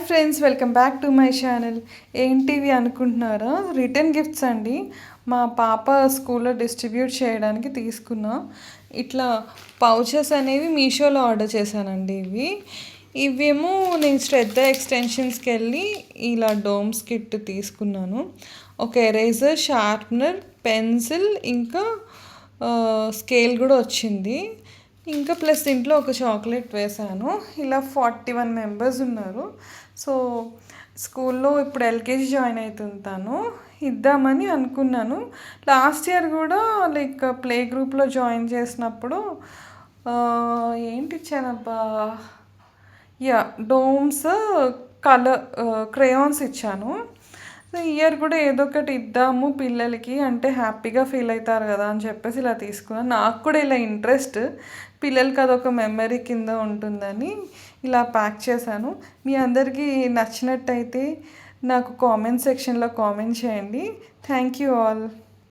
Friends, welcome back to my channel. ఏంటివి అనుకుంటున్నారా? Return gifts అండి. మా పాప స్కూల్లో డిస్ట్రిబ్యూట్ చేయడానికి తీసుకున్నా. ఇట్లా పౌచెస్ అనేవి మీషోలో ఆర్డర్ చేశానండి. ఇవేమో నేను శ్రద్ధ ఎక్స్టెన్షన్స్కి వెళ్ళి ఇలా డోమ్స్ కిట్ తీసుకున్నాను. ఒక ఎరేజర్, షార్ప్నర్, పెన్సిల్, ఇంకా స్కేల్ కూడా వచ్చింది. ఇంకా ప్లస్ ఇంట్లో ఒక చాక్లెట్ వేశాను. ఇలా 41 మెంబర్స్ ఉన్నారు. సో స్కూల్లో ఇప్పుడు ఎల్కేజీ జాయిన్ అవుతుంటాను, ఇద్దామని అనుకున్నాను. లాస్ట్ ఇయర్ కూడా లైక్ ప్లే గ్రూప్లో జాయిన్ చేసినప్పుడు ఏంటి ఇచ్చానబ్బా, డోమ్స్, కలర్ క్రేయాన్స్ ఇచ్చాను. సో ఇయర్ కూడా ఏదో ఒకటి ఇద్దాము పిల్లలకి, అంటే హ్యాపీగా ఫీల్ అవుతారు కదా అని చెప్పేసి ఇలా తీసుకున్నాను. నాకు కూడా ఇలా ఇంట్రెస్ట్, పిల్లలకి అదొక మెమరీ కింద ఉంటుందని ఇలా ప్యాక్ చేశాను. మీ అందరికీ నచ్చినట్టయితే నాకు కామెంట్ సెక్షన్లో కామెంట్ చేయండి. Thank you all.